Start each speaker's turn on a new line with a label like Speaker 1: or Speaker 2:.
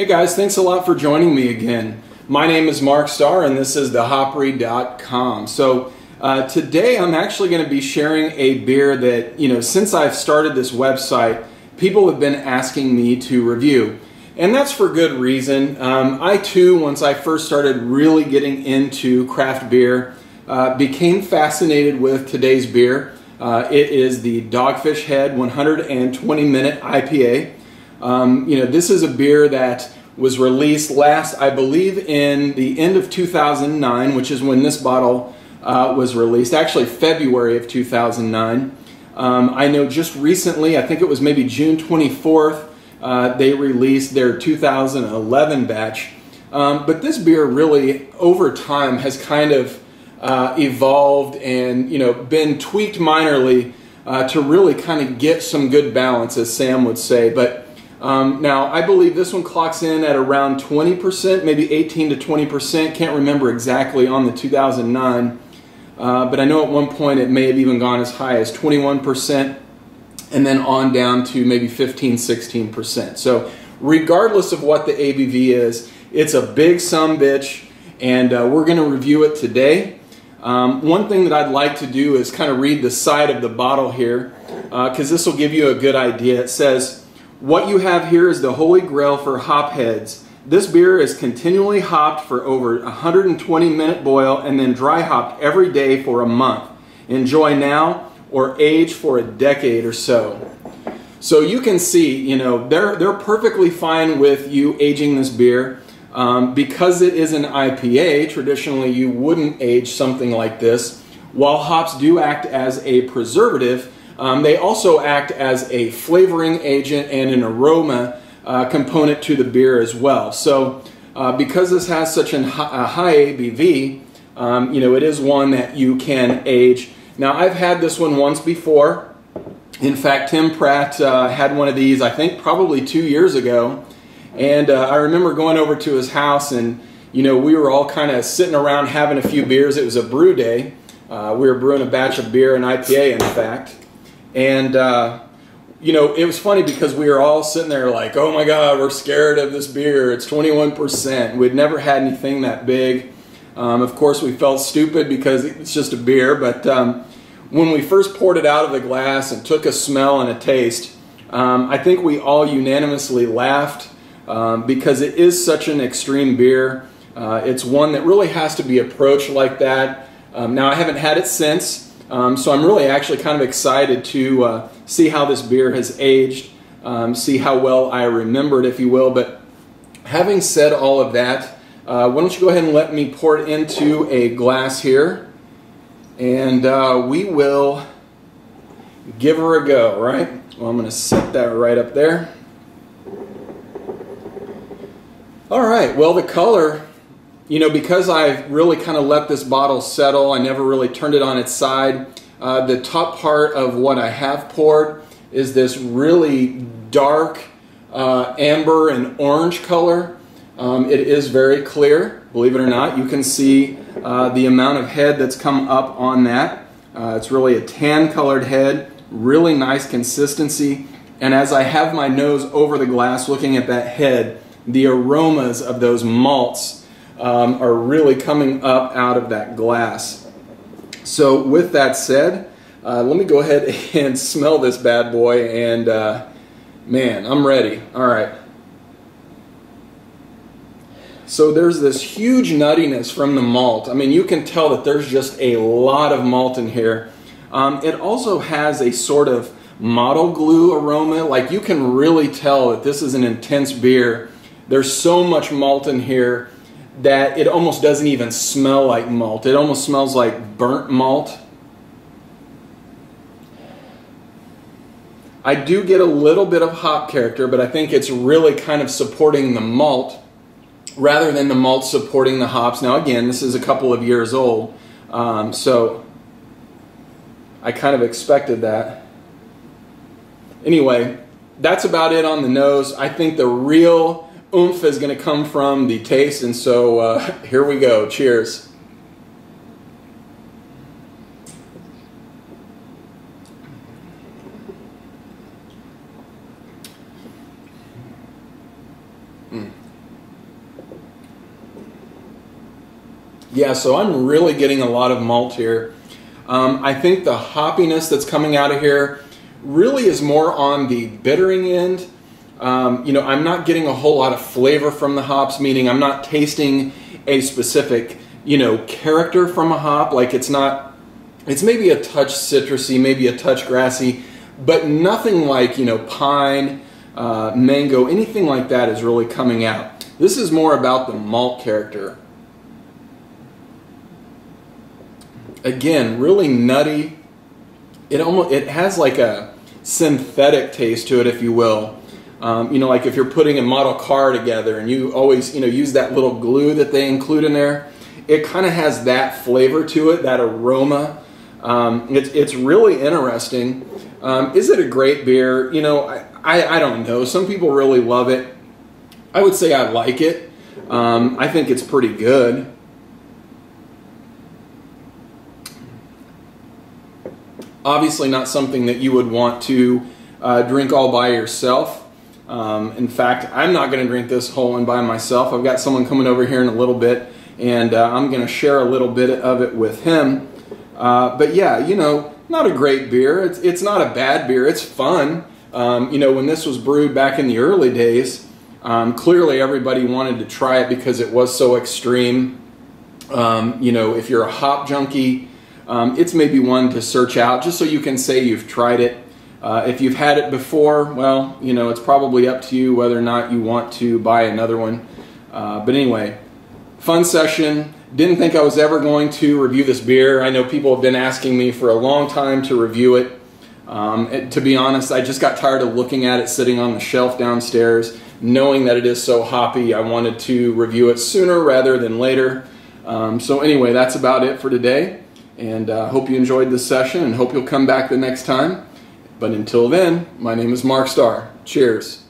Speaker 1: guys, thanks a lot for joining me again. My name is Mark Starr and this is thehopry.com. So today I'm actually going to be sharing a beer that, since I've started this website, people have been asking me to review. And that's for good reason. I too, once I first started really getting into craft beer, became fascinated with today's beer. It is the Dogfish Head 120-minute IPA. This is a beer that was released last, I believe, in the end of 2009, which is when this bottle was released, actually February of 2009. I know just recently, I think it was maybe June 24th, they released their 2011 batch. But this beer really, over time, has kind of evolved and been tweaked minorly to really kind of get some good balance, as Sam would say. But now I believe this one clocks in at around 20%, maybe 18 to 20%. Can't remember exactly on the 2009, but I know at one point it may have even gone as high as 21%, and then on down to maybe 15-16%. So regardless of what the ABV is, it's a big sumbitch, and we're going to review it today. One thing that I'd like to do is kind of read the side of the bottle here, because this will give you a good idea. It says, "What you have here is the holy grail for hop heads. This beer is continually hopped for over 120-minute boil and then dry hopped every day for a month. Enjoy now or age for a decade or so." So you can see, they're perfectly fine with you aging this beer. Because it is an IPA, traditionally you wouldn't age something like this. While hops do act as a preservative, they also act as a flavoring agent and an aroma component to the beer as well. So because this has such a high ABV, it is one that you can age. Now, I've had this one once before. In fact, Tim Pratt had one of these, I think, probably 2 years ago. And I remember going over to his house, and we were all kind of sitting around having a few beers. It was a brew day. We were brewing a batch of beer, an IPA, in fact. And it was funny because we were all sitting there like, "Oh my God, we're scared of this beer. It's 21%. We'd never had anything that big. Of course, we felt stupid because it's just a beer. But when we first poured it out of the glass and took a smell and a taste, I think we all unanimously laughed because it is such an extreme beer. It's one that really has to be approached like that. Now, I haven't had it since, so I'm really actually kind of excited to see how this beer has aged, see how well I remember it, if you will. But having said all of that, why don't you go ahead and let me pour it into a glass here, and we will give her a go, right? Well, I'm going to set that right up there. All right, well, the color, because I've really kind of let this bottle settle, I never really turned it on its side. The top part of what I have poured is this really dark amber and orange color. It is very clear, believe it or not. You can see the amount of head that's come up on that. It's really a tan-colored head, really nice consistency. And as I have my nose over the glass looking at that head, the aromas of those malts are really coming up out of that glass. So with that said, let me go ahead and smell this bad boy, and man, I'm ready. All right. So there's this huge nuttiness from the malt. I mean, you can tell that there's just a lot of malt in here. It also has a sort of model glue aroma. Like, you can really tell that this is an intense beer. There's so much malt in here that it almost doesn't even smell like malt. It almost smells like burnt malt. I do get a little bit of hop character, but I think it's really kind of supporting the malt rather than the malt supporting the hops. Now, again, this is a couple of years old, so I kind of expected that. Anyway, that's about it on the nose. I think the real oomph is going to come from the taste, and so here we go. Cheers. Yeah, so I'm really getting a lot of malt here. I think the hoppiness that's coming out of here really is more on the bittering end. You know, I'm not getting a whole lot of flavor from the hops, meaning I'm not tasting a specific, you know, character from a hop. Like it's maybe a touch citrusy, maybe a touch grassy, but nothing like, you know, pine, mango, anything like that is really coming out. This is more about the malt character. Again, really nutty. It has like a synthetic taste to it, if you will. You know, like if you're putting a model car together and you always, you know, use that little glue that they include in there, it kind of has that flavor to it, that aroma. It's really interesting. Is it a great beer? You know, I don't know. Some people really love it. I would say I like it. I think it's pretty good. Obviously not something that you would want to drink all by yourself. In fact, I'm not going to drink this whole one by myself. I've got someone coming over here in a little bit, and I'm going to share a little bit of it with him. But yeah, you know, not a great beer. It's not a bad beer. It's fun. You know, when this was brewed back in the early days, clearly everybody wanted to try it because it was so extreme. You know, if you're a hop junkie, it's maybe one to search out just so you can say you've tried it. If you've had it before, well, you know, it's probably up to you whether or not you want to buy another one. But anyway, fun session. Didn't think I was ever going to review this beer. I know people have been asking me for a long time to review it. To be honest, I just got tired of looking at it sitting on the shelf downstairs, knowing that it is so hoppy. I wanted to review it sooner rather than later. So anyway, that's about it for today. And hope you enjoyed this session and hope you'll come back the next time. But until then, my name is Mark Starr. Cheers.